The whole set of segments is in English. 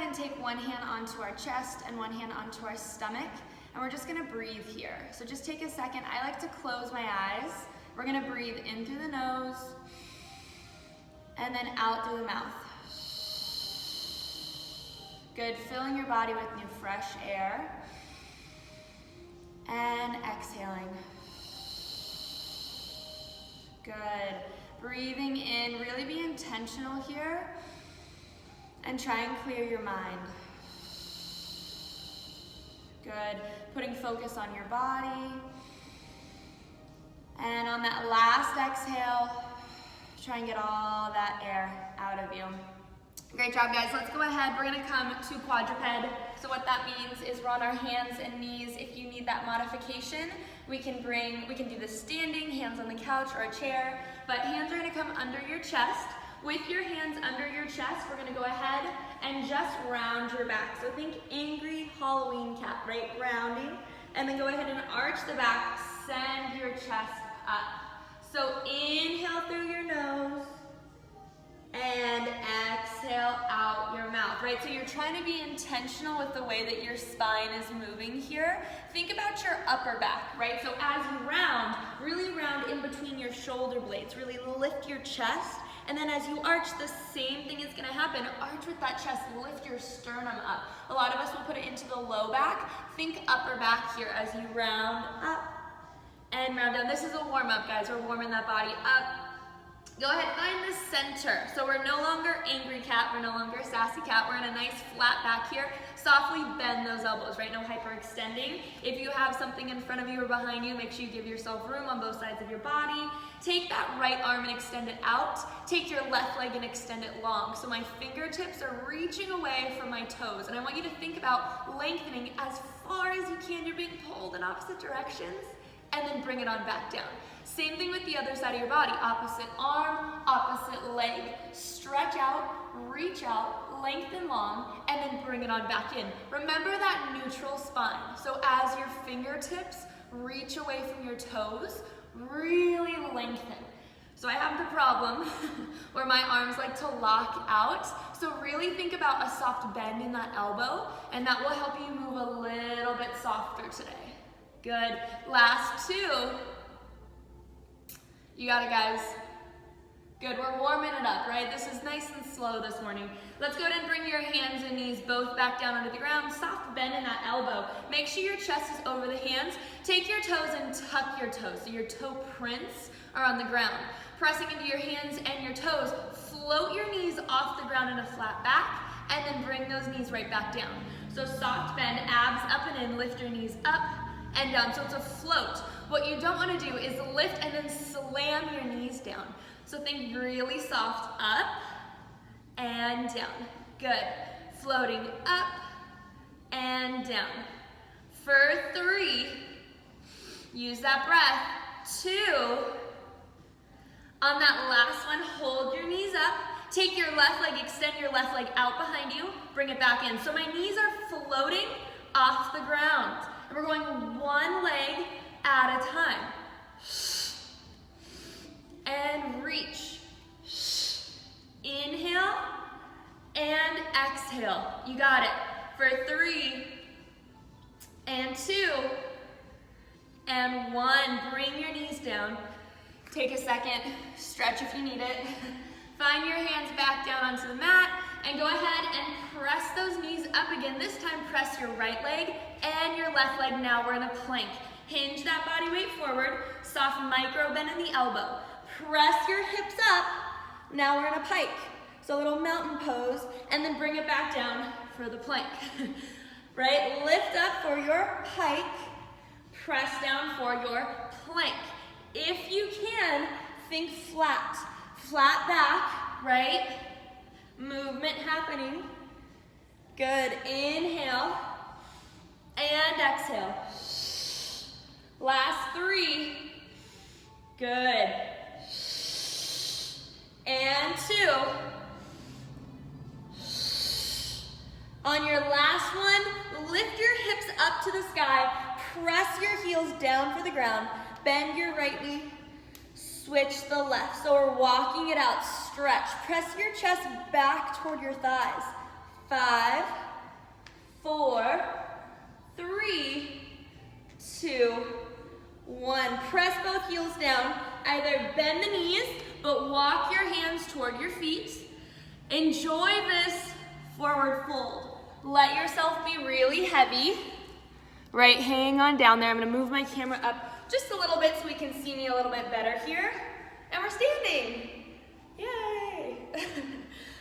and take one hand onto our chest and one hand onto our stomach, and we're just gonna breathe here. So just take a second. I like to close my eyes. We're gonna breathe in through the nose and then out through the mouth. Good, filling your body with new fresh air. And exhaling. Good. Breathing in, really be intentional here and try and clear your mind. Good. Putting focus on your body. And on that last exhale, try and get all that air out of you. Great job, guys. Let's go ahead. We're gonna come to quadruped. So what that means is we're on our hands and knees. If you need that modification, we can do this standing, hands on the couch or a chair, but hands are gonna come under your chest. With your hands under your chest, we're gonna go ahead and just round your back. So think angry Halloween cat, right? Rounding, and then go ahead and arch the back, send your chest up. So inhale through your nose, and exhale out your mouth, right? So you're trying to be intentional with the way that your spine is moving here. Think about your upper back, right? So as you round, really round in between your shoulder blades, really lift your chest, and then as you arch, the same thing is gonna happen. Arch with that chest, lift your sternum up. A lot of us will put it into the low back. Think upper back here as you round up and round down. This is a warm up, guys. We're warming that body up. Go ahead, find the center. So we're no longer angry cat, we're no longer sassy cat. We're in a nice flat back here. Softly bend those elbows, right? No hyperextending. If you have something in front of you or behind you, make sure you give yourself room on both sides of your body. Take that right arm and extend it out. Take your left leg and extend it long. So my fingertips are reaching away from my toes. And I want you to think about lengthening as far as you can. You're being pulled in opposite directions. And then bring it on back down. Same thing with the other side of your body. Opposite arm, opposite leg. Stretch out, reach out, lengthen long, and then bring it on back in. Remember that neutral spine. So as your fingertips reach away from your toes, really lengthen. So I have the problem where my arms like to lock out. So really think about a soft bend in that elbow, and that will help you move a little bit softer today. Good. Last two. You got it, guys. Good. We're warming it up, right? This is nice and slow this morning. Let's go ahead and bring your hands and knees both back down onto the ground. Soft bend in that elbow. Make sure your chest is over the hands. Take your toes and tuck your toes. So your toe prints are on the ground. Pressing into your hands and your toes. Float your knees off the ground in a flat back, and then bring those knees right back down. So soft bend, abs up and in. Lift your knees up and down, so it's a float. What you don't want to do is lift and then slam your knees down. So think really soft, up and down. Good. Floating up and down. For 3, use that breath. 2, on that last one, hold your knees up. Take your left leg, extend your left leg out behind you, bring it back in. So my knees are floating off the ground. And we're going one leg at a time. And reach. Inhale and exhale. You got it. For 3 and 2 and 1. Bring your knees down. Take a second, stretch if you need it. Find your hands back down onto the mat and go ahead and press those knees up again. This time press your right leg and your left leg. Now we're in a plank. Hinge that body weight forward. Soft micro bend in the elbow. Press your hips up. Now we're in a pike. So a little mountain pose, and then bring it back down for the plank. Right? Lift up for your pike. Press down for your plank. If you can, think flat. Flat back, right? Movement happening. Good. Inhale and exhale. Last 3. Good. And 2. On your last one, lift your hips up to the sky. Press your heels down for the ground. Bend your right knee. Switch the left. So we're walking it out. Stretch. Press your chest back toward your thighs. 5. bend the knees, but walk your hands toward your feet. Enjoy this forward fold. Let yourself be really heavy. Right, hang on down there. I'm gonna move my camera up just a little bit so we can see me a little bit better here. And we're standing. Yay.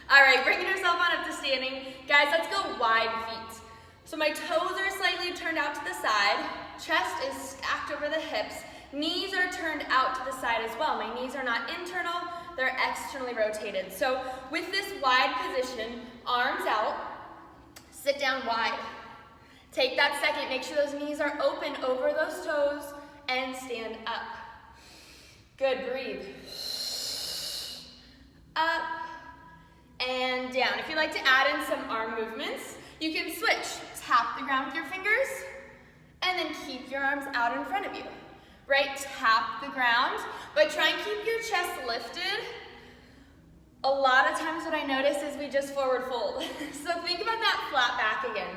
All right, bringing yourself on up to standing. Guys, let's go wide feet. So my toes are slightly turned out to the side. Chest is stacked over the hips. Knees are turned out to the side as well. My knees are not internal, they're externally rotated. So with this wide position, arms out, sit down wide. Take that second, make sure those knees are open over those toes and stand up. Good, breathe. Up and down. If you'd like to add in some arm movements, you can switch. Tap the ground with your fingers and then keep your arms out in front of you. Right, tap the ground, but try and keep your chest lifted. A lot of times what I notice is we just forward fold. So think about that flat back again,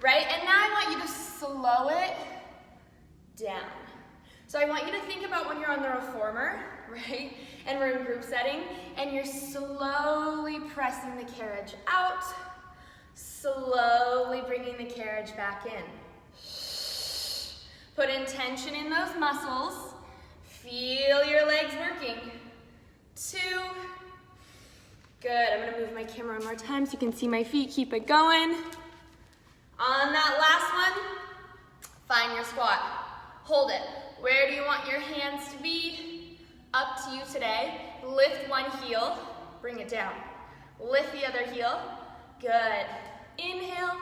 right? And now I want you to slow it down. So I want you to think about when you're on the reformer, right? And we're in group setting, and you're slowly pressing the carriage out, slowly bringing the carriage back in. Put intention in those muscles. Feel your legs working. 2. Good, I'm gonna move my camera one more time so you can see my feet. Keep it going. On that last one, find your squat. Hold it. Where do you want your hands to be? Up to you today. Lift one heel, bring it down. Lift the other heel. Good. Inhale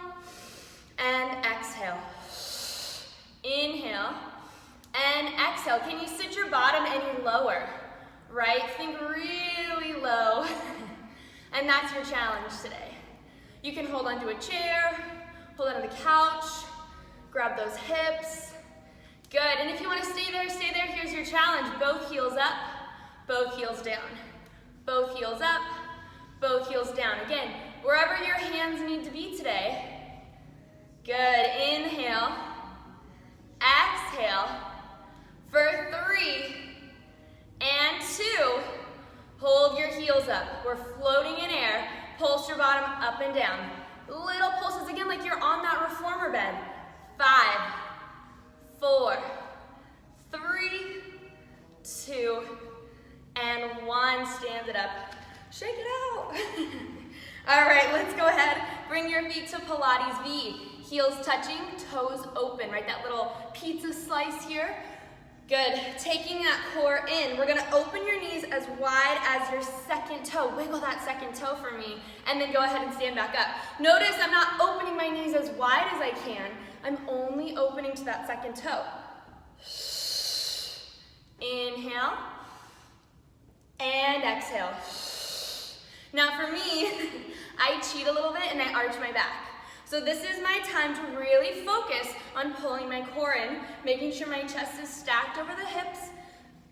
and exhale. Inhale and exhale. Can you sit your bottom any lower? Right? Think really low. And that's your challenge today. You can hold onto a chair, hold onto the couch, grab those hips. Good. And if you want to stay there, stay there. Here's your challenge. Both heels up, both heels down. Both heels up, both heels down. Again, wherever your hands need to be today. Good. Inhale. Exhale for 3 and 2. Hold your heels up. We're floating in air. Pulse your bottom up and down. Little pulses again like you're on that reformer bed. 5, 4, 3, 2, and 1. Stand it up. Shake it out. All right, let's go ahead. Bring your feet to Pilates V. Heels touching, toes open, right? That little pizza slice here. Good. Taking that core in. We're gonna open your knees as wide as your second toe. Wiggle that second toe for me. And then go ahead and stand back up. Notice I'm not opening my knees as wide as I can. I'm only opening to that second toe. Inhale. And exhale. Now for me, I cheat a little bit and I arch my back. So this is my time to really focus on pulling my core in, making sure my chest is stacked over the hips.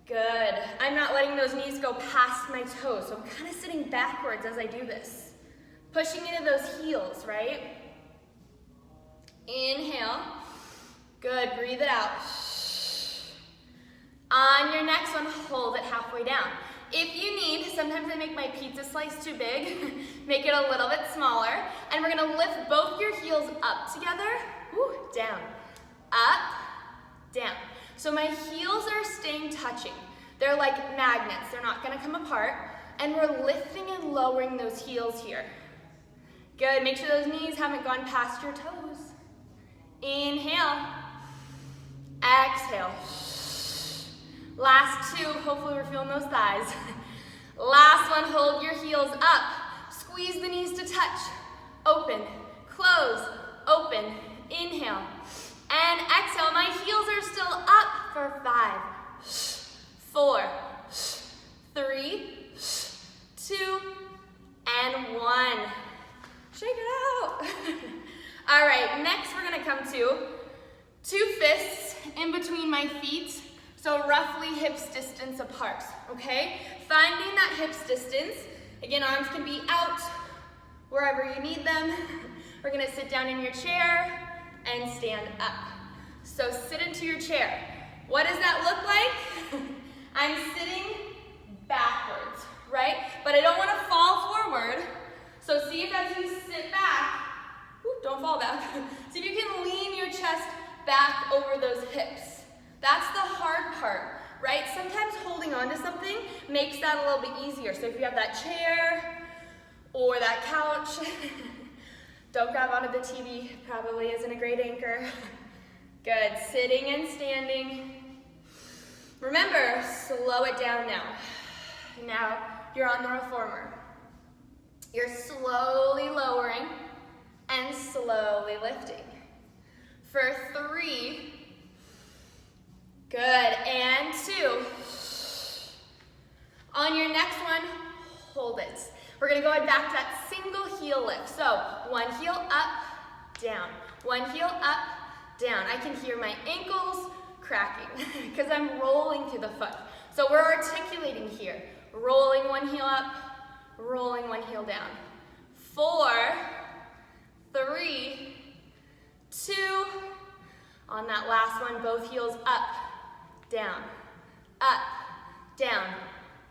Good. I'm not letting those knees go past my toes, so I'm kind of sitting backwards as I do this. Pushing into those heels, right? Inhale. Good, breathe it out. On your next one, hold it halfway down. If you need, sometimes I make my pizza slice too big, make it a little bit smaller, and we're gonna lift both your heels up together, down, up, down. So my heels are staying touching. They're like magnets, they're not gonna come apart, and we're lifting and lowering those heels here. Good, make sure those knees haven't gone past your toes. Inhale, exhale. Last 2, hopefully we're feeling those thighs. Last one, hold your heels up. Squeeze the knees to touch. Open, close, open, inhale. And exhale, my heels are still up for 5, 4, 3, 2, and 1. Shake it out. All right, next we're gonna come to 2 fists in between my feet. So roughly hips distance apart, okay? Finding that hips distance. Again, arms can be out wherever you need them. We're gonna sit down in your chair and stand up. So sit into your chair. What does that look like? I'm sitting backwards, right? But I don't want to fall forward. So see if as you sit back, don't fall back. See if you can lean your chest back over those hips. That's the hard part, right? Sometimes holding on to something makes that a little bit easier. So if you have that chair or that couch, don't grab onto the TV, probably isn't a great anchor. Good, sitting and standing. Remember, slow it down now. Now you're on the reformer. You're slowly lowering and slowly lifting. For 3, good, and 2. On your next one, hold it. We're gonna go back to that single heel lift. So 1 heel up, down. 1 heel up, down. I can hear my ankles cracking because I'm rolling through the foot. So we're articulating here. Rolling 1 heel up, rolling 1 heel down. 4, 3, 2. On that last one, both heels up, down, down.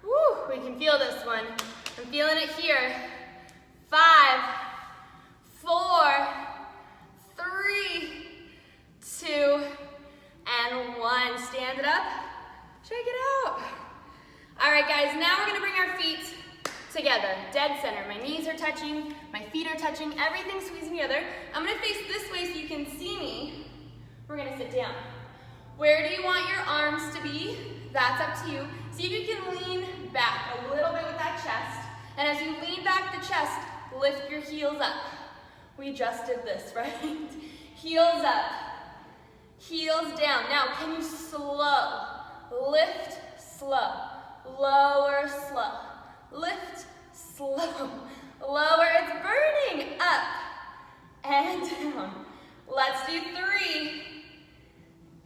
Woo, we can feel this one. I'm feeling it here. 5, 4, 3, 2, and 1. Stand it up, shake it out. All right, guys, now we're gonna bring our feet together, dead center. My knees are touching, my feet are touching, everything's squeezing together. I'm gonna face this way so you can see me. We're gonna sit down. Where do you want your arms to be? That's up to you. See if you can lean back a little bit with that chest. And as you lean back the chest, lift your heels up. We just did this, right? Heels up, heels down. Now, can you slow? Lift, slow. Lower, slow. Lift, slow. Lower, it's burning. Up and down. Let's do 3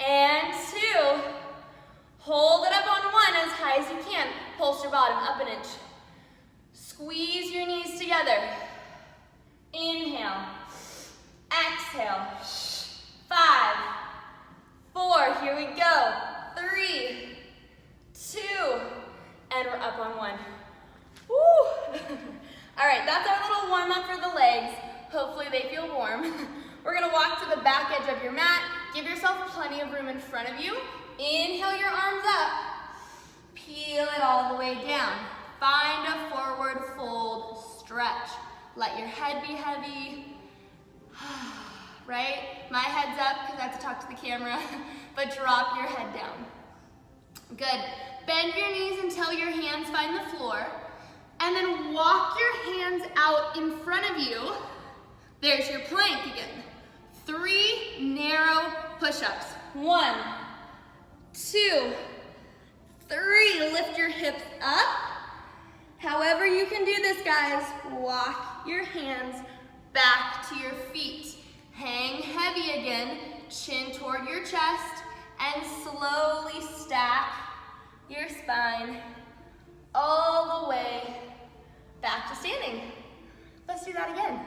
and 2. Hold it up on 1 as high as you can. Pulse your bottom up an inch. Squeeze your knees together. Inhale. Exhale. 5, 4, here we go. 3, 2, and we're up on 1. Woo! All right, that's our little warm up for the legs. Hopefully they feel warm. We're gonna walk to the back edge of your mat. Give yourself plenty of room in front of you. Inhale your arms up. Peel it all the way down. Find a forward fold stretch. Let your head be heavy. Right? My head's up because I have to talk to the camera, but drop your head down. Good. Bend your knees until your hands find the floor, and then walk your hands out in front of you. There's your plank again. 3 narrow push-ups. 1, 2, 3. Lift your hips up. However you can do this, guys, walk your hands back to your feet. Hang heavy again, chin toward your chest, and slowly stack your spine all the way back to standing. Let's do that again.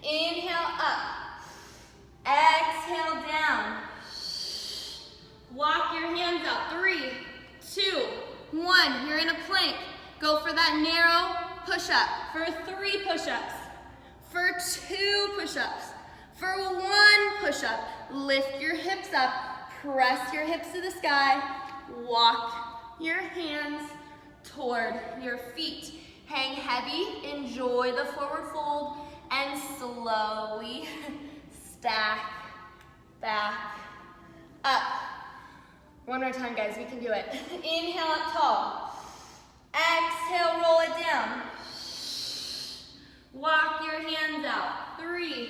Inhale up, exhale down. Walk your hands out. 3, 2, 1. You're in a plank. Go for that narrow push-up. For 3 push-ups. For 2 push-ups. For 1 push-up. Lift your hips up. Press your hips to the sky. Walk your hands toward your feet. Hang heavy. Enjoy the forward fold. And slowly stack back up. One more time, guys, we can do it. Inhale up tall. Exhale, roll it down. Walk your hands out. 3,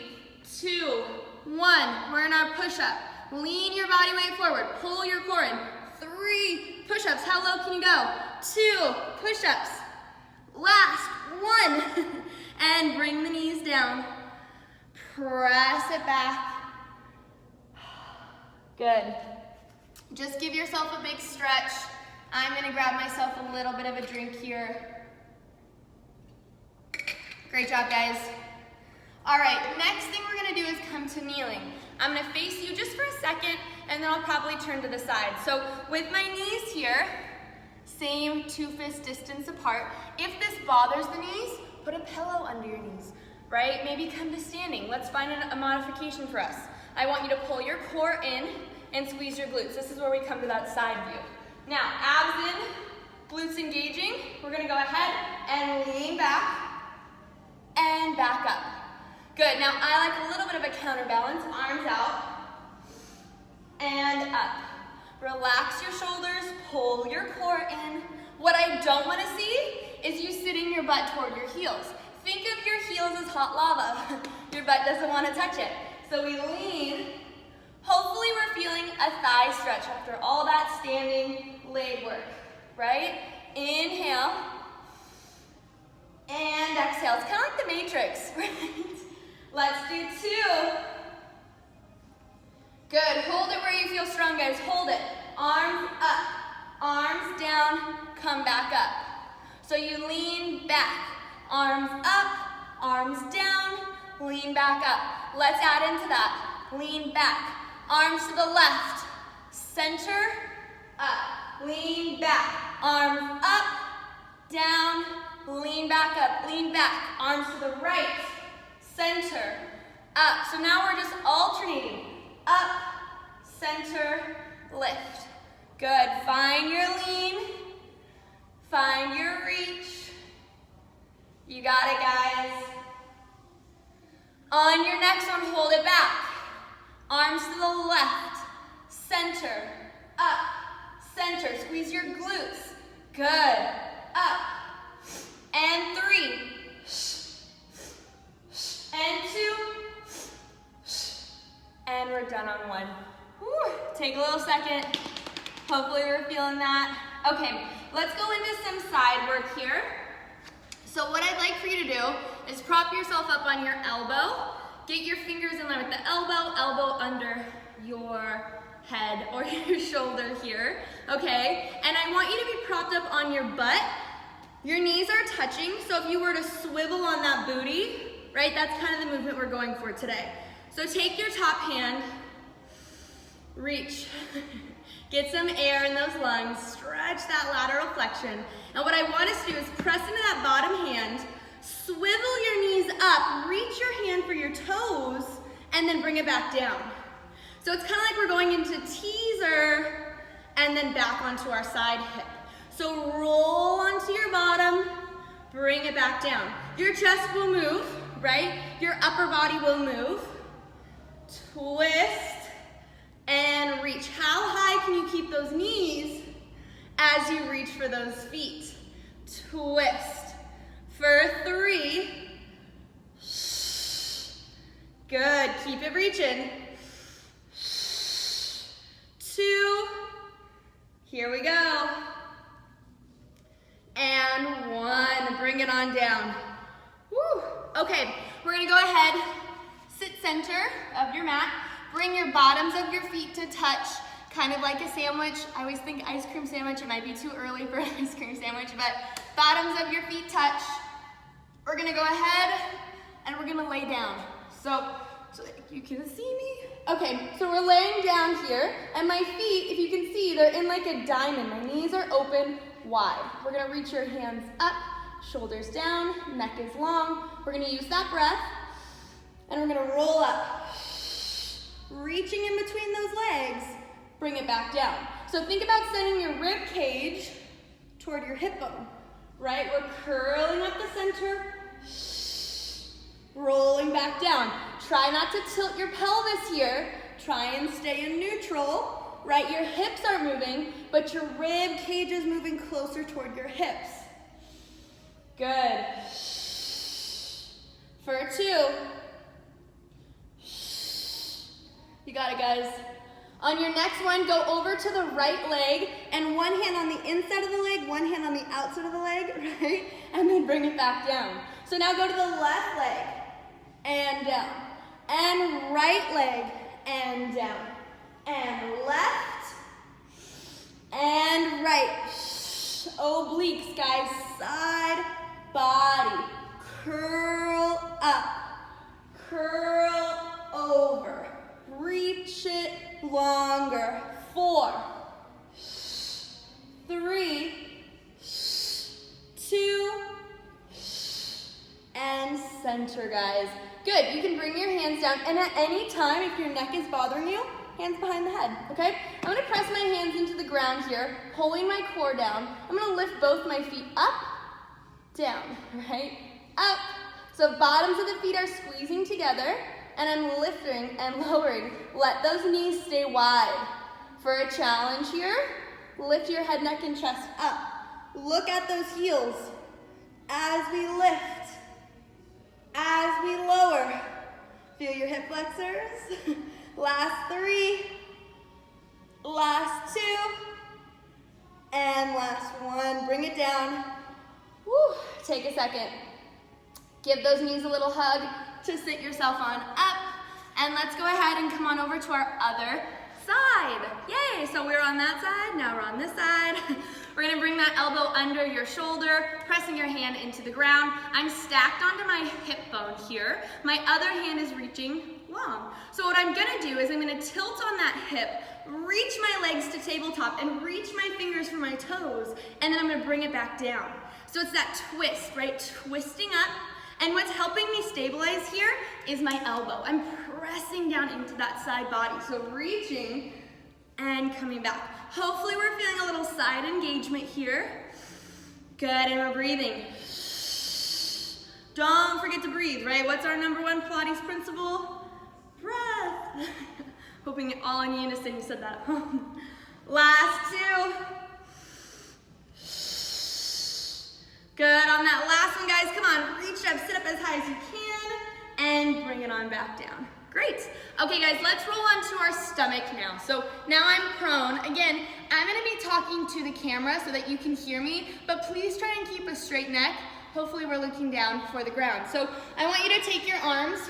2, 1. We're in our push-up. Lean your body weight forward. Pull your core in. 3 push-ups. How low can you go? 2 push-ups. Last 1. And bring the knees down. Press it back. Good. Just give yourself a big stretch. I'm gonna grab myself a little bit of a drink here. Great job, guys. All right, next thing we're gonna do is come to kneeling. I'm gonna face you just for a second, and then I'll probably turn to the side. So with my knees here, Same 2 fist distance apart. If this bothers the knees, put a pillow under your knees, right? Maybe come to standing. Let's find a modification for us. I want you to pull your core in and squeeze your glutes. This is where we come to that side view. Now, abs in, glutes engaging. We're gonna go ahead and lean back and back up. Good, now I like a little bit of a counterbalance. Arms out and up. Relax your shoulders, pull your core in. What I don't wanna see is you sitting your butt toward your heels. Think of your heels as hot lava. Your butt doesn't wanna touch it. So we lean. Hopefully we're feeling a thigh stretch after all that standing leg work, right? Inhale and exhale. It's kind of like the Matrix, right? Let's do 2. Good, hold it where you feel strong, guys. Hold it. Arms up, arms down, come back up. So you lean back, arms up, arms down, lean back up. Let's add into that. Lean back, arms to the left, center, up. Lean back, arms up, down, lean back up, lean back, arms to the right, center, up. So now we're just alternating. Up, center, lift. Good, find your lean, find your reach. You got it, guys. On your next one, hold it back. Arms to the left, center, up, center. Squeeze your glutes. Good, up. And 3. And 2. And we're done on 1. Whew. Take a little second. Hopefully we're feeling that. Okay, let's go into some side work here. So what I'd like for you to do is prop yourself up on your elbow. Get your fingers in line with the elbow under your head or your shoulder here, okay? And I want you to be propped up on your butt. Your knees are touching, so if you were to swivel on that booty, right, that's kind of the movement we're going for today. So take your top hand, reach, get some air in those lungs, stretch that lateral flexion. And what I want us to do is press into that bottom hand, swivel your knees up, reach your hand for your toes, and then bring it back down. So it's kind of like we're going into teaser and then back onto our side hip. So roll onto your bottom, bring it back down. Your chest will move, right? Your upper body will move. Twist and reach. How high can you keep those knees as you reach for those feet? Twist. For 3. Good, keep it reaching. 2. Here we go. And 1, bring it on down. Woo. Okay, we're gonna go ahead, sit center of your mat, bring your bottoms of your feet to touch, kind of like a sandwich. I always think ice cream sandwich, it might be too early for an ice cream sandwich, but bottoms of your feet touch. We're gonna go ahead and we're gonna lay down. So you can see me. Okay, so we're laying down here, and my feet, if you can see, they're in like a diamond. My knees are open wide. We're gonna reach your hands up, shoulders down, neck is long. We're gonna use that breath, and we're gonna roll up. Reaching in between those legs, bring it back down. So think about sending your rib cage toward your hip bone, right? We're curling up the center, rolling back down. Try not to tilt your pelvis here. Try and stay in neutral, right? Your hips are moving, but your rib cage is moving closer toward your hips. Good. For 2. You got it, guys. On your next one, go over to the right leg, and one hand on the inside of the leg, one hand on the outside of the leg, right? And then bring it back down. So now go to the left leg, and down. And right leg, and down. And left, and right. Obliques, guys. Side, body. Curl up. Curl over. Reach it longer. 4, 3, flexor, guys. Good, you can bring your hands down, and at any time, if your neck is bothering you, hands behind the head, okay? I'm gonna press my hands into the ground here, pulling my core down. I'm gonna lift both my feet up, down, right? Up. So bottoms of the feet are squeezing together, and I'm lifting and lowering. Let those knees stay wide. For a challenge here, lift your head, neck, and chest up. Look at those heels as we lift, as we lower. Feel your hip flexors. Last 3, last 2, and last 1. Bring it down. Woo. Take a second. Give those knees a little hug to sit yourself on up. And let's go ahead and come on over to our other side. Yay, so we're on that side, now we're on this side. We're gonna bring that elbow under your shoulder, pressing your hand into the ground. I'm stacked onto my hip bone here. My other hand is reaching long. So what I'm gonna do is I'm gonna tilt on that hip, reach my legs to tabletop, and reach my fingers for my toes, and then I'm gonna bring it back down. So it's that twist, right? Twisting up. And what's helping me stabilize here is my elbow. I'm pressing down into that side body. So reaching and coming back. Hopefully we're feeling a little side engagement here. Good, and we're breathing. Don't forget to breathe, right? What's our #1 Pilates principle? Breath. Hoping all in unison you said that. Last 2. Good, on that last one, guys, come on, reach up, sit up as high as you can, and bring it on back down. Great. Okay, guys, let's roll onto our stomach now. So now I'm prone. Again, I'm gonna be talking to the camera so that you can hear me, but please try and keep a straight neck. Hopefully we're looking down for the ground. So I want you to take your arms,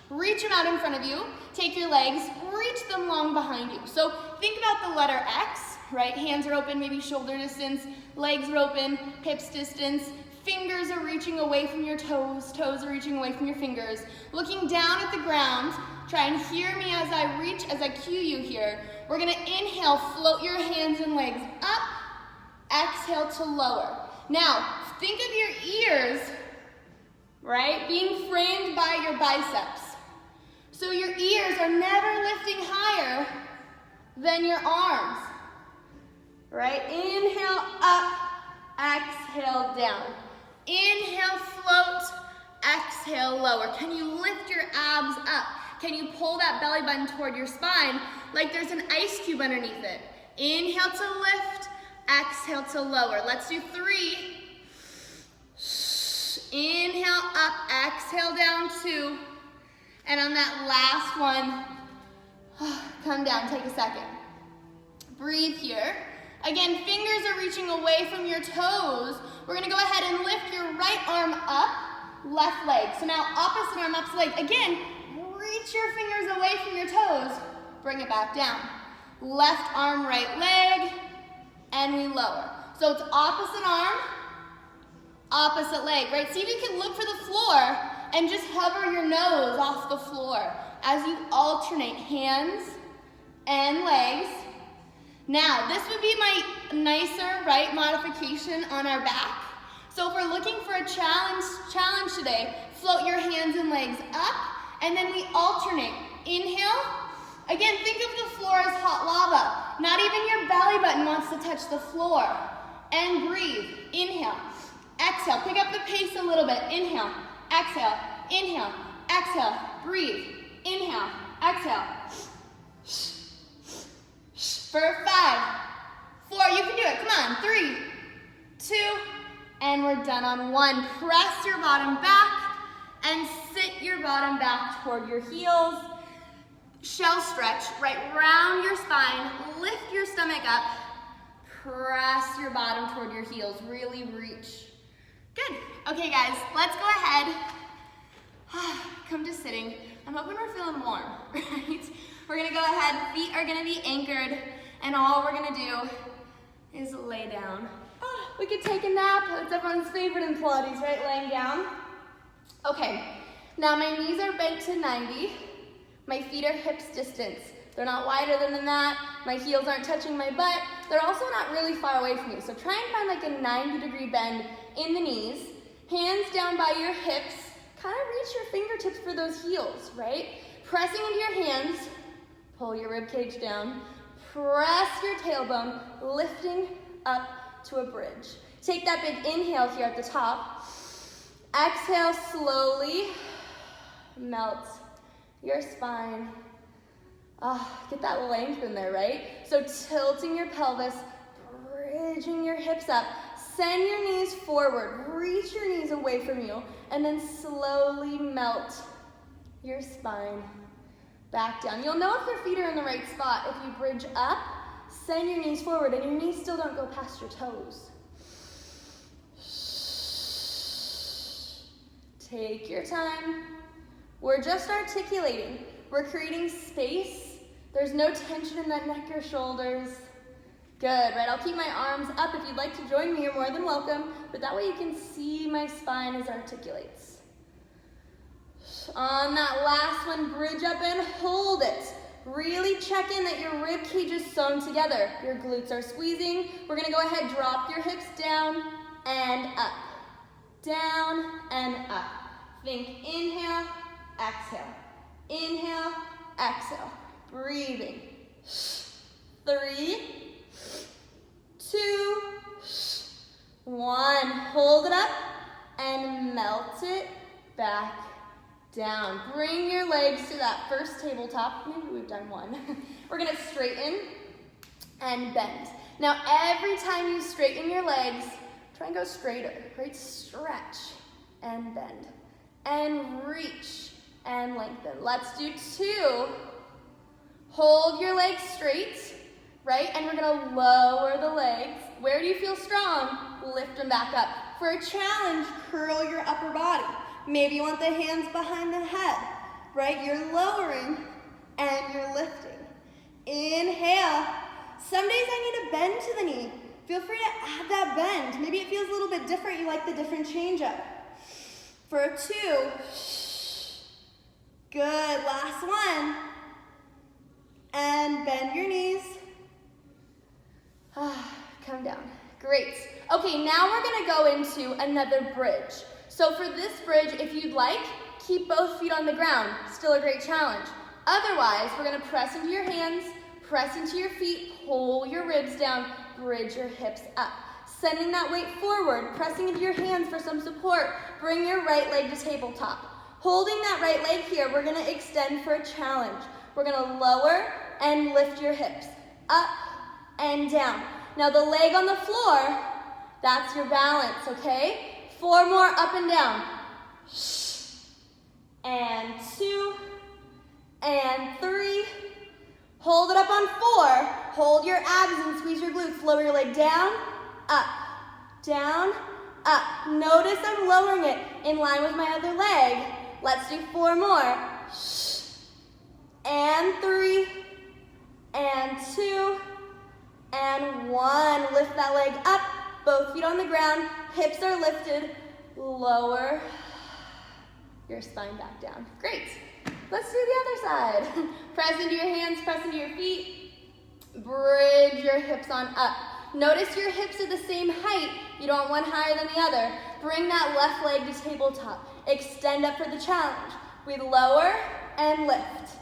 reach them out in front of you, take your legs, reach them long behind you. So think about the letter X, right? Hands are open, maybe shoulder distance, legs are open, hips distance, fingers are reaching away from your toes, toes are reaching away from your fingers. Looking down at the ground, try and hear me as I reach, as I cue you here. We're gonna inhale, float your hands and legs up, exhale to lower. Now, think of your ears, right, being framed by your biceps. So your ears are never lifting higher than your arms. Right? Inhale up, exhale down. Inhale, float, exhale, lower. Can you lift your abs up? Can you pull that belly button toward your spine like there's an ice cube underneath it? Inhale to lift, exhale to lower. Let's do 3. Inhale up, exhale down 2. And on that last one, come down, take a second. Breathe here. Again, fingers are reaching away from your toes. We're gonna go ahead and lift your right arm up, left leg. So now opposite arm up, leg. Again, reach your fingers away from your toes. Bring it back down. Left arm, right leg, and we lower. So it's opposite arm, opposite leg, right? See if you can look for the floor and just hover your nose off the floor as you alternate hands and legs. Now, this would be my nicer, right, modification on our back. So if we're looking for a challenge today, float your hands and legs up, and then we alternate. Inhale. Again, think of the floor as hot lava. Not even your belly button wants to touch the floor. And breathe. Inhale. Exhale. Pick up the pace a little bit. Inhale. Exhale. Inhale. Exhale. Breathe. Inhale. Exhale. For 5, 4, you can do it, come on, 3, 2, and we're done on 1. Press your bottom back and sit your bottom back toward your heels. Shell stretch, right, round your spine, lift your stomach up, press your bottom toward your heels, really reach. Good, okay guys, let's go ahead, come to sitting. I'm hoping we're feeling warm, right? We're gonna go ahead, feet are gonna be anchored, and all we're gonna do is lay down. We could take a nap, that's everyone's favorite in Pilates, right, laying down. Okay, now my knees are bent to 90, my feet are hips distance. They're not wider than that, my heels aren't touching my butt, they're also not really far away from you. So try and find like a 90-degree bend in the knees, hands down by your hips, kind of reach your fingertips for those heels, right? Pressing into your hands, pull your rib cage down, press your tailbone, lifting up to a bridge. Take that big inhale here at the top. Exhale slowly, melt your spine. Get that length in there, right? So tilting your pelvis, bridging your hips up. Send your knees forward, reach your knees away from you, and then slowly melt your spine back down. You'll know if your feet are in the right spot. If you bridge up, send your knees forward, and your knees still don't go past your toes. Take your time. We're just articulating. We're creating space. There's no tension in that neck or shoulders. Good, right? I'll keep my arms up. If you'd like to join me, you're more than welcome, but that way you can see my spine as it articulates. On that last one, bridge up and hold it. Really check in that your rib cage is sewn together. Your glutes are squeezing. We're gonna go ahead, drop your hips down and up. Down and up. Think inhale, exhale. Inhale, exhale. Breathing. 3, 2, 1. Hold it up and melt it back down. Bring your legs to that first tabletop. Maybe we've done one. We're gonna straighten and bend. Now every time you straighten your legs, try and go straighter, right? Stretch and bend and reach and lengthen. Let's do 2. Hold your legs straight, right? And we're gonna lower the legs. Where do you feel strong? Lift them back up. For a challenge, curl your upper body. Maybe you want the hands behind the head, right? You're lowering and you're lifting. Inhale. Some days I need a bend to the knee. Feel free to add that bend. Maybe it feels a little bit different. You like the different change up. For a 2. Good, last one. And bend your knees. Come down. Great. Okay, now we're gonna go into another bridge. So for this bridge, if you'd like, keep both feet on the ground. Still a great challenge. Otherwise, we're gonna press into your hands, press into your feet, pull your ribs down, bridge your hips up. Sending that weight forward, pressing into your hands for some support. Bring your right leg to tabletop. Holding that right leg here, we're gonna extend for a challenge. We're gonna lower and lift your hips, up and down. Now the leg on the floor, that's your balance, okay? 4 more, up and down. And 2, and 3. Hold it up on 4. Hold your abs and squeeze your glutes. Lower your leg down, up, down, up. Notice I'm lowering it in line with my other leg. Let's do 4 more. And 3, and 2, and 1. Lift that leg up, both feet on the ground, hips are lifted. Lower your spine back down. Great. Let's do the other side. Press into your hands, press into your feet. Bridge your hips on up. Notice your hips are the same height. You don't want one higher than the other. Bring that left leg to tabletop. Extend up for the challenge. We lower and lift.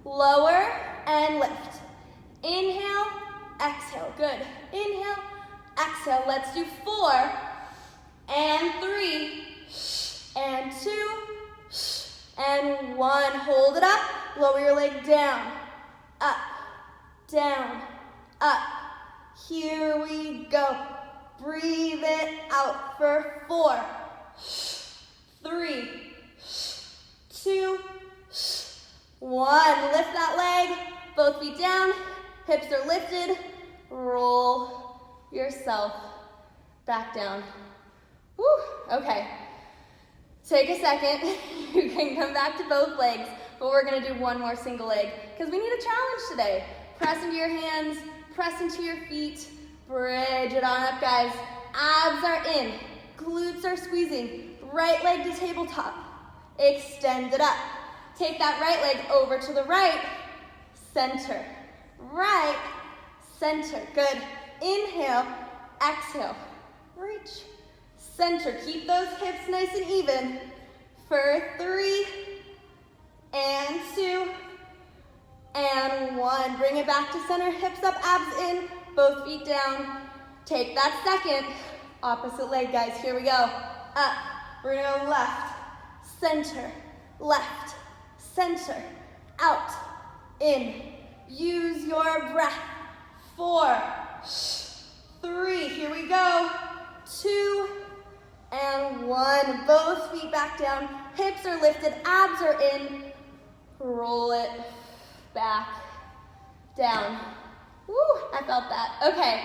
Lower and lift. Inhale, exhale. Good. Inhale, exhale. Let's do 4, and 3, and 2, and 1. Hold it up. Lower your leg down, up, down, up. Here we go. Breathe it out for 4, 3, 2, 1. Lift that leg, both feet down, hips are lifted. Roll yourself back down. Woo, okay. Take a second. You can come back to both legs, but we're gonna do one more single leg because we need a challenge today. Press into your hands, press into your feet, bridge it on up, guys. Abs are in, glutes are squeezing, right leg to tabletop. Extend it up. Take that right leg over to the right, center, right, center. Good. Inhale, exhale, reach, center. Keep those hips nice and even. for 3, and 2, and 1. Bring it back to center, hips up, abs in, both feet down. Take that second, opposite leg, guys. Here we go. Up, we're gonna go left, center, out, in. Use your breath. 4, 3, here we go. 2, and 1. Both feet back down, hips are lifted, abs are in. Roll it back, down. Woo, I felt that. Okay,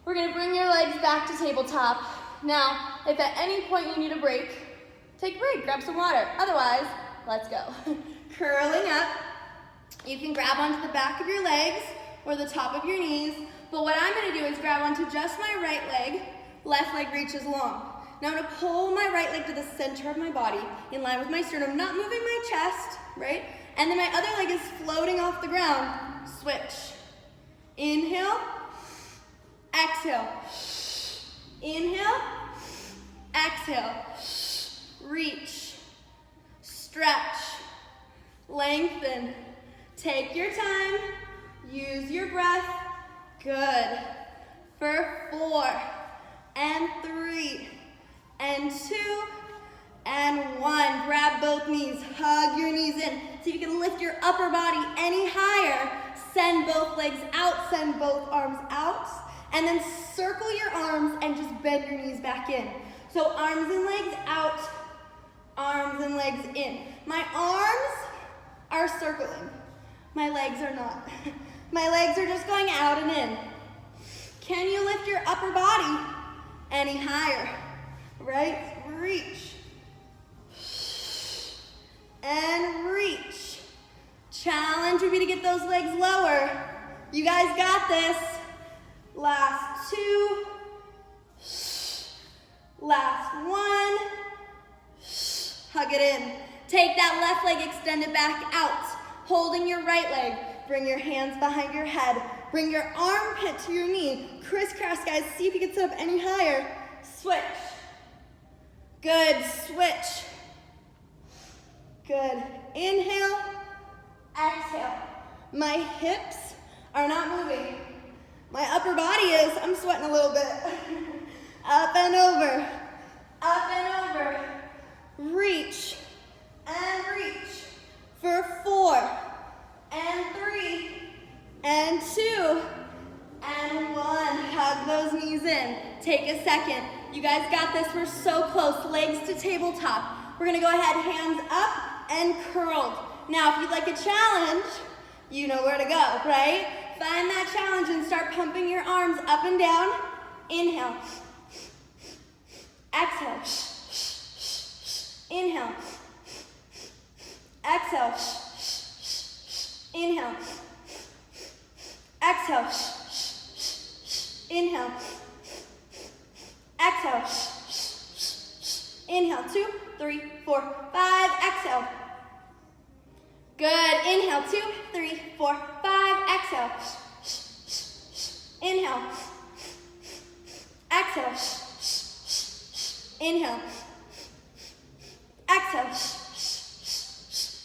we're gonna bring your legs back to tabletop. Now, if at any point you need a break, take a break, grab some water. Otherwise, let's go. Curling up, you can grab onto the back of your legs or the top of your knees, but what I'm gonna do is grab onto just my right leg, left leg reaches long. Now I'm gonna pull my right leg to the center of my body, in line with my sternum, not moving my chest, right? And then my other leg is floating off the ground. Switch. Inhale, exhale. Inhale, exhale. Reach, stretch, lengthen. Take your time, use your breath. Good. For 4, and 3, and 2, and 1. Grab both knees, hug your knees in. So you can lift your upper body any higher. Send both legs out, send both arms out. And then circle your arms and just bend your knees back in. So arms and legs out, arms and legs in. My arms are circling. My legs are not. My legs are just going out and in. Can you lift your upper body any higher? Right? Reach. And reach. Challenge would be to get those legs lower. You guys got this. Last 2. Last 1. Hug it in. Take that left leg, extend it back out. Holding your right leg. Bring your hands behind your head. Bring your armpit to your knee. Crisscross, guys. See if you can sit up any higher. Switch. Good. Switch. Good. Inhale. Exhale. My hips are not moving. My upper body is. I'm sweating a little bit. Up and over. Up and over. Reach. And reach. For 4. And 3. And 2. And 1. Hug those knees in. Take a second. You guys got this. We're so close. Legs to tabletop. We're going to go ahead, hands up and curled. Now, if you'd like a challenge, you know where to go, right? Find that challenge and start pumping your arms up and down. Inhale. Exhale. Inhale. Exhale. Inhale. Exhale. Inhale. Exhale. Inhale. 2, 3, 4, 5. Exhale. Good. Inhale. 2, 3, 4, 5. Exhale. Inhale. Exhale. Inhale. Exhale.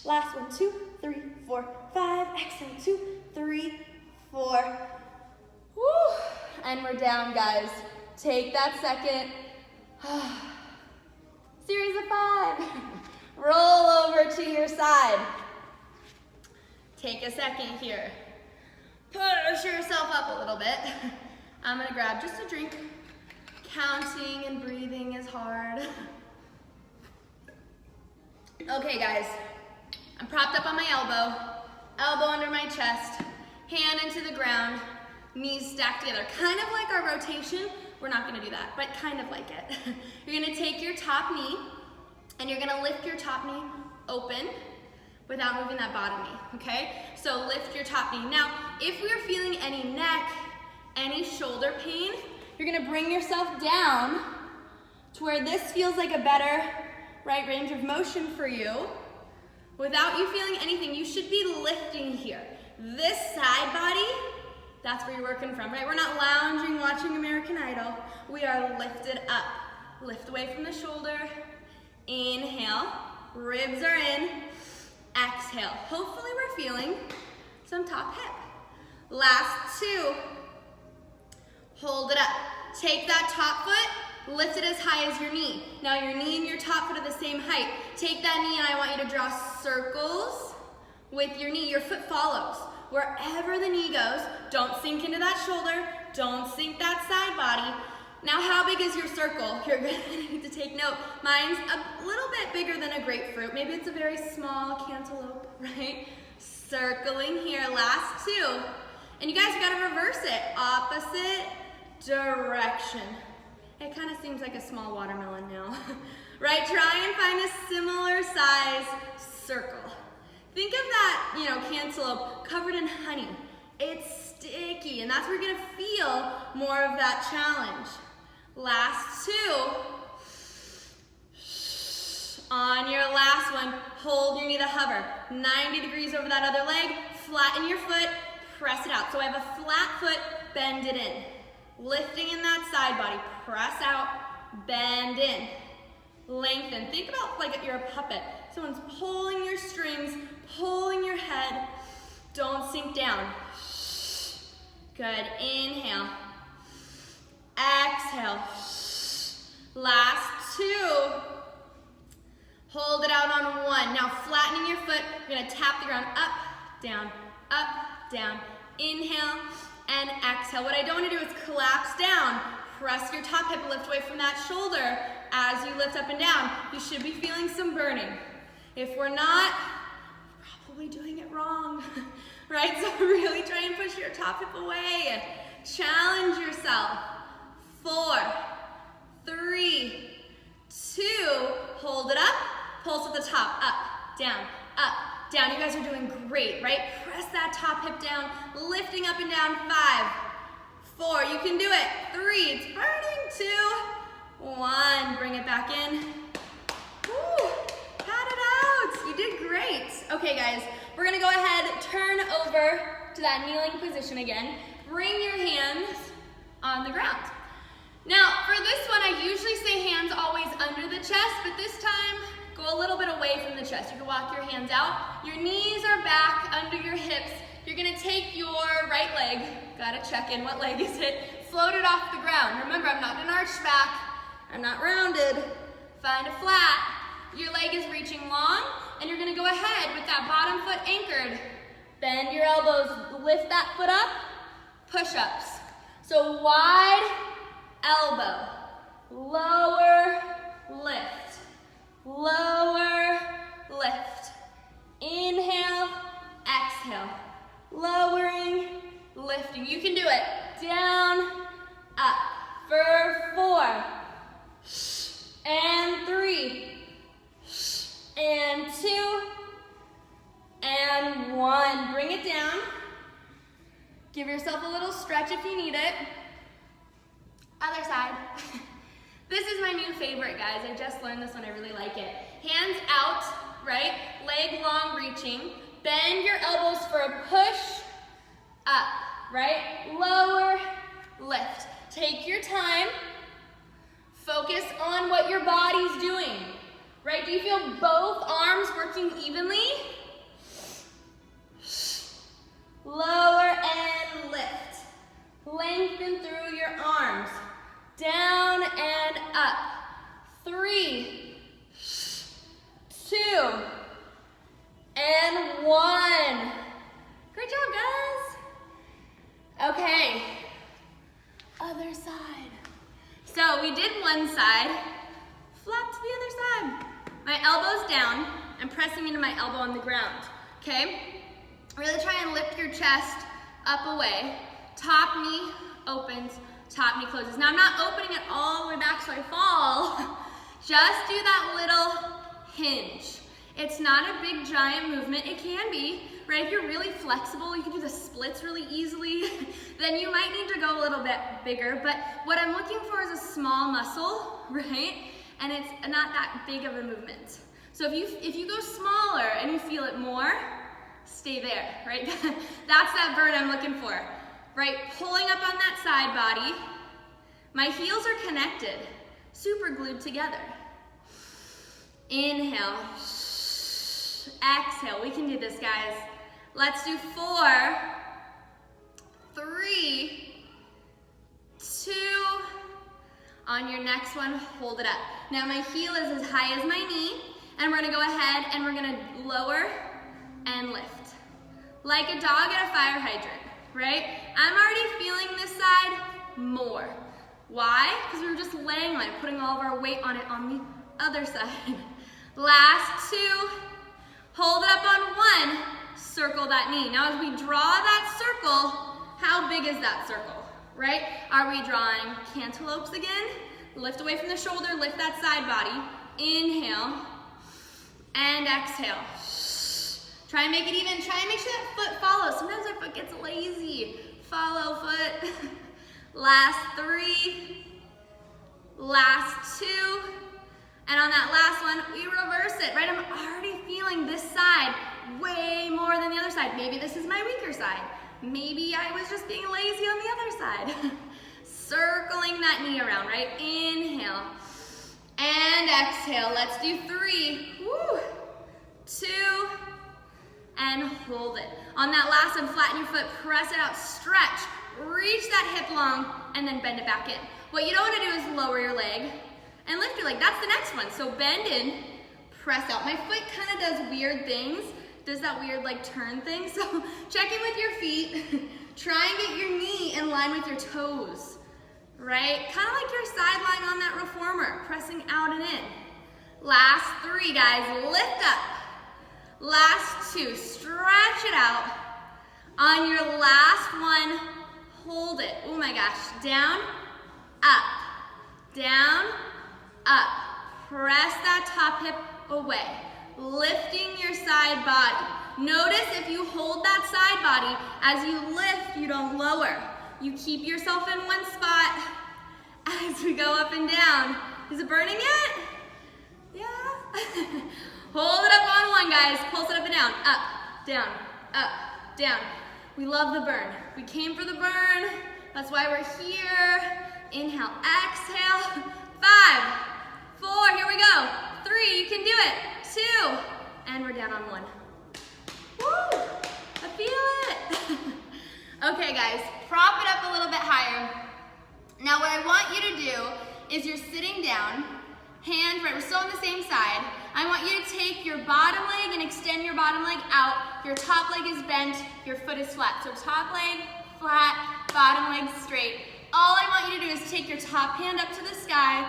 Last one. 2, 3, 4, 5. Exhale. 2, 3, 4. Woo. And we're down, guys. Take that second. Series of 5. Roll over to your side. Take a second here. Push yourself up a little bit. I'm gonna grab just a drink. Counting and breathing is hard. Okay, guys. I'm propped up on my elbow under my chest, hand into the ground, knees stacked together. Kind of like our rotation. We're not gonna do that, but kind of like it. You're gonna take your top knee and you're gonna lift your top knee open without moving that bottom knee, okay? So lift your top knee. Now, if we're feeling any neck, any shoulder pain, you're gonna bring yourself down to where this feels like a better right range of motion for you. Without you feeling anything, you should be lifting here. This side body, that's where you're working from, right? We're not lounging, watching American Idol. We are lifted up. Lift away from the shoulder. Inhale. ribs are in. Exhale. Hopefully we're feeling some top hip. Last 2. Hold it up. Take that top foot, lift it as high as your knee. Now your knee and your top foot are the same height. Take that knee and I want you to draw circles with your knee. Your foot follows. Wherever the knee goes, don't sink into that shoulder, don't sink that side body. Now how big is your circle? You're gonna need to take note. Mine's a little bit bigger than a grapefruit. Maybe it's a very small cantaloupe, right? Circling here, last 2. And you guys gotta reverse it, opposite direction. It kind of seems like a small watermelon now, right? Try and find a similar size circle. Think of that, cantaloupe covered in honey. It's sticky, and that's where you're gonna feel more of that challenge. Last 2. On your last one, hold your knee to hover. 90 degrees over that other leg, flatten your foot, press it out. So I have a flat foot, bend it in. Lifting in that side body, press out, bend in. Lengthen. Think about like you're a puppet. Someone's pulling your strings, pulling your head. Don't sink down. Good. Inhale. Exhale. Last 2. Hold it out on 1. Now flattening your foot, you're gonna tap the ground up, down. Inhale and exhale. What I don't wanna do is collapse down. Press your top hip, lift away from that shoulder as you lift up and down. You should be feeling some burning. If we're not, we're probably doing it wrong, right? So really try and push your top hip away. Challenge yourself. 4, 3, 2, hold it up, pulse at the top, up, down, up, down. You guys are doing great, right? Press that top hip down, lifting up and down. 5, 4, you can do it. 3, it's burning. 2, 1, bring it back in. Woo, pat it out. You did great. Okay guys, we're gonna go ahead, turn over to that kneeling position again. Bring your hands on the ground. Now, for this one, I usually say hands always under the chest, but this time, go a little bit away from the chest. You can walk your hands out. Your knees are back under your hips. You're gonna take your right leg, gotta check in, what leg is it? Float it off the ground. Remember, I'm not an arched back, I'm not rounded. Find a flat. Your leg is reaching long, and you're gonna go ahead with that bottom foot anchored. Bend your elbows, lift that foot up, push-ups. So wide elbow, lower lift, lower lift. Inhale, exhale, lowering, lifting. You can do it. Down, up, for 4, and 3, and 2, and 1. Bring it down. Give yourself a little stretch if you need it. Other side. This is my new favorite, guys. I just learned this one, I really like it. Hands out, right? Leg long reaching. Bend your elbows for a push, up, right? Lower, lift. Take your time. Focus on what your body's doing, right? Do you feel both arms working evenly? Lower and lift. Lengthen through your arms. Down and up. 3, 2, and 1. Great job, guys. Okay, other side. So we did one side, flop to the other side. My elbow's down, I'm pressing into my elbow on the ground, okay? Really try and lift your chest up away. Top knee opens, top knee closes. Now I'm not opening it all the way back so I fall. Just do that little hinge. It's not a big giant movement. It can be, right? If you're really flexible, you can do the splits really easily, then you might need to go a little bit bigger. But what I'm looking for is a small muscle, right? And it's not that big of a movement. So if you go smaller and you feel it more, stay there, right? That's that burn I'm looking for, right? Pulling up on that side body. My heels are connected, super glued together. Inhale. Exhale, we can do this, guys. Let's do 4, 3, 2. On your next one, hold it up. Now my heel is as high as my knee, and we're gonna go ahead and we're gonna lower and lift. Like a dog at a fire hydrant, right? I'm already feeling this side more. Why? Because we were just laying on it, putting all of our weight on it on the other side. Last 2, hold it up on 1, circle that knee. Now as we draw that circle, how big is that circle, right? Are we drawing cantaloupes again? Lift away from the shoulder, lift that side body. Inhale and exhale. Try and make it even, try and make sure that foot follows. Sometimes our foot gets lazy. Follow foot. Last 3, last 2, and on that last one, we reverse it, right? I'm already feeling this side way more than the other side. Maybe this is my weaker side. Maybe I was just being lazy on the other side. Circling that knee around, right? Inhale and exhale. Let's do 3, 2, and hold it. On that last one, flatten your foot, press it out, stretch. Reach that hip long, and then bend it back in. What you don't want to do is lower your leg and lift your leg. That's the next one. So bend in, press out. My foot kind of does weird things, does that weird like turn thing. So check in with your feet. Try and get your knee in line with your toes, right? Kind of like your side lying on that reformer, pressing out and in. Last 3, guys, lift up. Last 2, stretch it out. On your last one, hold it. Oh my gosh. Down, up, down, up. Press that top hip away. Lifting your side body. Notice if you hold that side body, as you lift, you don't lower. You keep yourself in one spot as we go up and down. Is it burning yet? Yeah? Hold it up on 1, guys. Pulse it up and down. Up, down, up, down. We love the burn. We came for the burn. That's why we're here. Inhale, exhale. 5, 4, here we go. 3, you can do it. 2, and we're down on 1. Woo, I feel it. Okay, guys, prop it up a little bit higher. Now what I want you to do is you're sitting down, hands right, we're still on the same side. I want you to take your bottom leg and extend your bottom leg out. Your top leg is bent, your foot is flat. So top leg flat, bottom leg straight. All I want you to do is take your top hand up to the sky.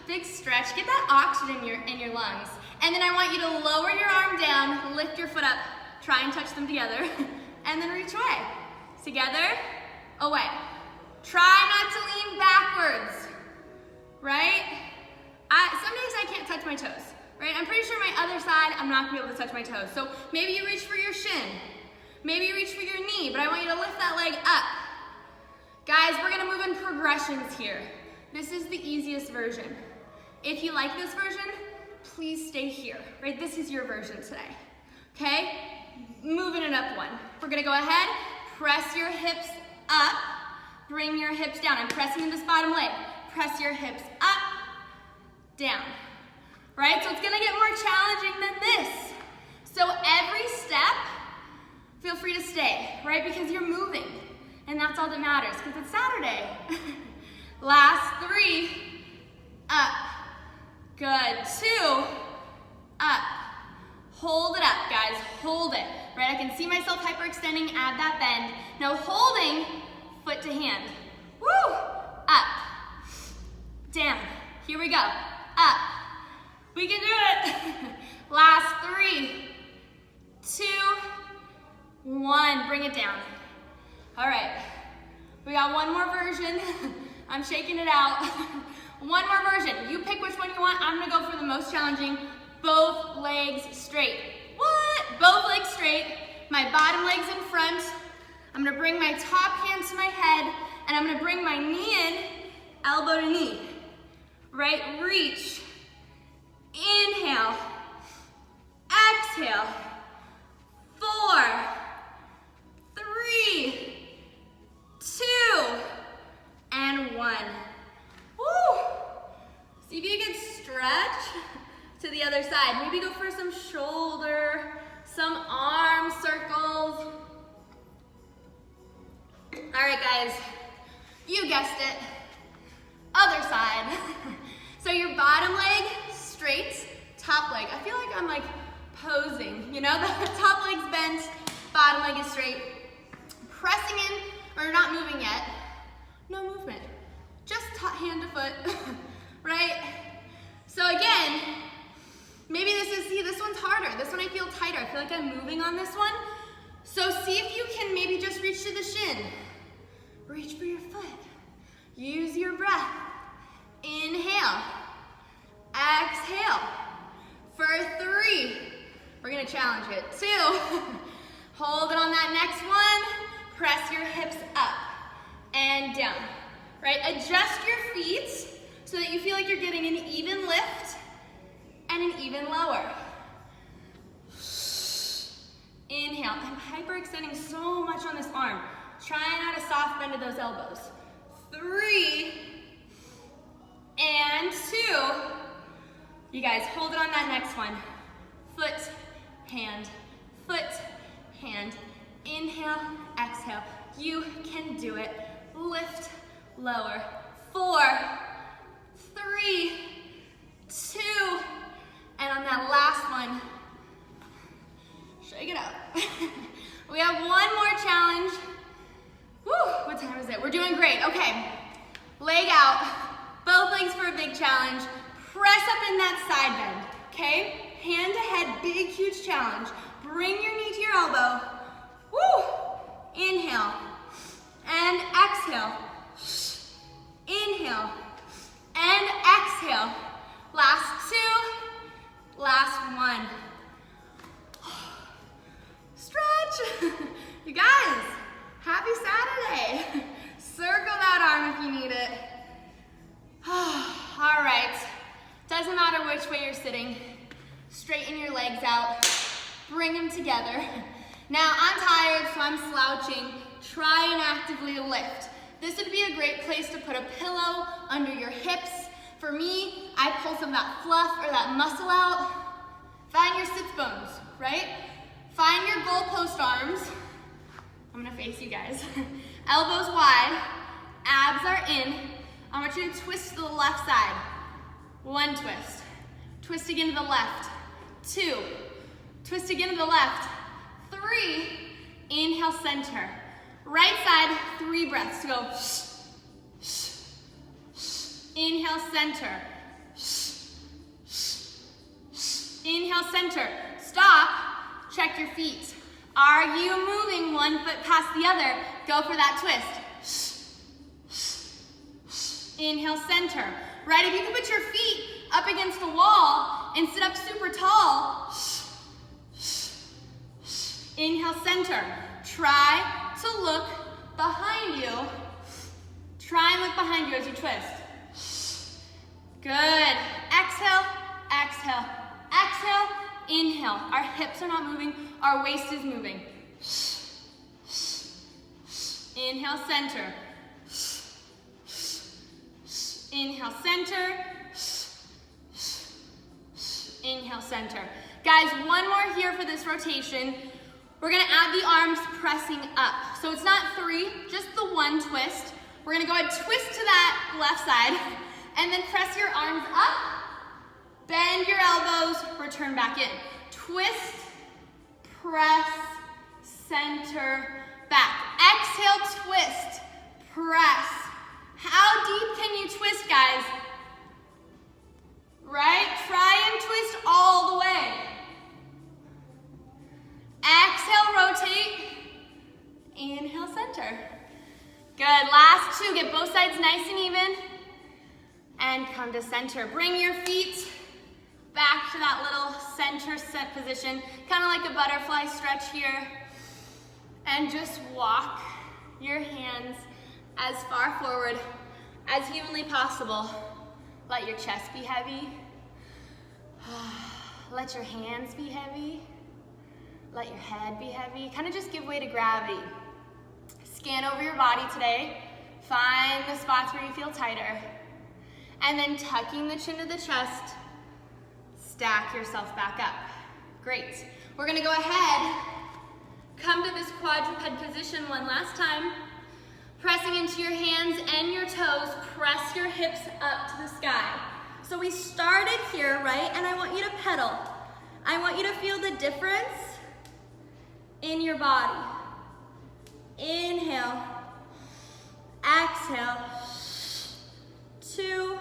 Big stretch, get that oxygen in your lungs. And then I want you to lower your arm down, lift your foot up, try and touch them together, and then reach away. Together, away. Try not to lean backwards, right? Some days I can't touch my toes, right? I'm pretty sure my other side, I'm not gonna be able to touch my toes. So maybe you reach for your shin, maybe you reach for your knee, but I want you to lift that leg up. Guys, we're gonna move in progressions here. This is the easiest version. If you like this version, please stay here, right? This is your version today, okay? Moving it up 1. We're gonna go ahead, press your hips up, bring your hips down. I'm pressing in this bottom leg. Press your hips up, down, right? So it's gonna get more challenging than this. So every step, feel free to stay, right? Because you're moving, and that's all that matters, because it's Saturday. Last 3, up, good, 2, up. Hold it up, guys, hold it, right? I can see myself hyperextending, add that bend. Now holding, foot to hand, woo, up, down, here we go, up, we can do it. Last 3, 2, 1, bring it down. All right, we got one more version. I'm shaking it out. One more version. You pick which one you want. I'm gonna go for the most challenging. Both legs straight. What? Both legs straight. My bottom leg's in front. I'm gonna bring my top hand to my head, and I'm gonna bring my knee in, elbow to knee. Right, reach. Inhale. Exhale. 4, 3, 2, and 1. Woo! See if you can stretch to the other side. Maybe go for some shoulder guys, you guessed it, other side. So your bottom leg straight, top leg. I feel like I'm like posing, you know, the top leg's bent, bottom leg is straight. Pressing in, or not moving yet, no movement. Just hand to foot, right? So again, maybe this one's harder. This one I feel tighter. I feel like I'm moving on this one. So see if you can maybe just reach to the shin. Reach for your foot. Use your breath. Inhale. Exhale. For 3. We're gonna challenge it. 2. Hold it on that next one. Press your hips up and down. Right? Adjust your feet so that you feel like you're getting an even lift and an even lower. Inhale. I'm hyperextending so much on this arm. Trying out a soft bend of those elbows. 3 and 2. You guys, hold it on that next one. Foot, hand, foot, hand. Inhale, exhale. You can do it. Lift, lower. 4, 3, 2, and on that last one, shake it out. We have one more challenge. Woo, what time is it? We're doing great. Okay, leg out, both legs for a big challenge. Press up in that side bend, okay? Hand to head, big, huge challenge. Bring your knee to your elbow. Woo! Inhale and exhale. Inhale and exhale. Last 2, last 1. Stretch. You guys, happy Saturday. Circle that arm if you need it. All right, doesn't matter which way you're sitting. Straighten your legs out, bring them together. Now I'm tired, so I'm slouching. Try and actively lift. This would be a great place to put a pillow under your hips. For me, I pull some of that fluff or that muscle out. Find your sits bones, right? Find your goalpost arms. I'm gonna face you guys. Elbows wide, abs are in. I want you to twist to the left side. 1 twist. Twist again to the left. 2. Twist again to the left. 3. Inhale, center. Right side, 3 breaths. Go. Inhale, center. Inhale, center. Stop. Check your feet. Are you moving 1 foot past the other? Go for that twist. Inhale, center. Right, if you can put your feet up against the wall and sit up super tall. Inhale, center. Try to look behind you. Try and look behind you as you twist. Good. Exhale, exhale, exhale, inhale. Our hips are not moving, our waist is moving. Inhale, center. Inhale, center. Inhale, center. Guys, one more here for this rotation. We're gonna add the arms pressing up. So it's not 3, just the 1 twist. We're gonna go ahead, twist to that left side, and then press your arms up, bend your elbows, return back in. Twist, press, center, back. Exhale, twist, press. How deep can you twist, guys? Right? Try and twist all the way. Exhale, rotate. Inhale, center. Good, last 2. Get both sides nice and even. And come to center. Bring your feet back to that little center set position. Kind of like a butterfly stretch here. And just walk your hands as far forward as humanly possible. Let your chest be heavy. Let your hands be heavy. Let your head be heavy. Kind of just give way to gravity. Scan over your body today. Find the spots where you feel tighter. And then tucking the chin to the chest, stack yourself back up. Great. We're gonna go ahead, come to this quadruped position one last time. Pressing into your hands and your toes, press your hips up to the sky. So we started here, right? And I want you to pedal. I want you to feel the difference in your body. Inhale, exhale, 2,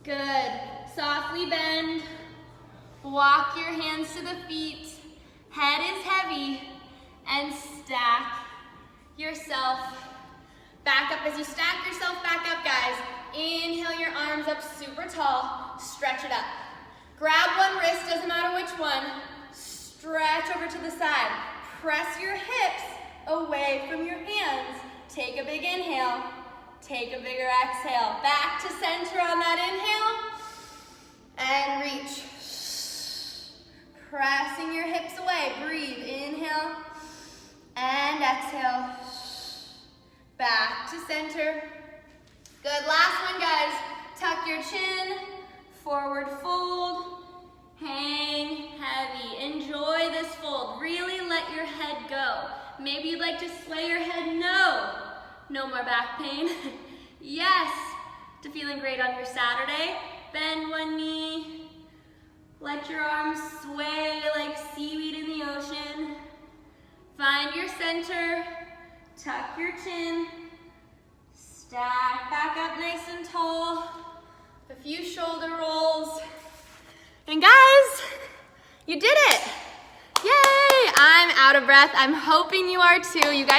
good. Softly bend, walk your hands to the feet, head is heavy, and stack yourself back up. As you stack yourself back up, guys, inhale your arms up super tall, stretch it up. Grab one wrist, doesn't matter which one, stretch over to the side. Press your hips away from your hands. Take a big inhale, take a bigger exhale. Back to center on that inhale, and reach. Pressing your hips away, breathe, inhale, and exhale. Back to center. Good, last one, guys. Tuck your chin, forward fold, hang heavy. Enjoy this fold. Really let your head go. Maybe you'd like to sway your head. No more back pain. Yes, to feeling great on your Saturday. Bend one knee. Let your arms sway like seaweed in the ocean. Find your center. Tuck your chin. Stack back up nice and tall. A few shoulder rolls. And guys, you did it. Yay! I'm out of breath. I'm hoping you are too. You guys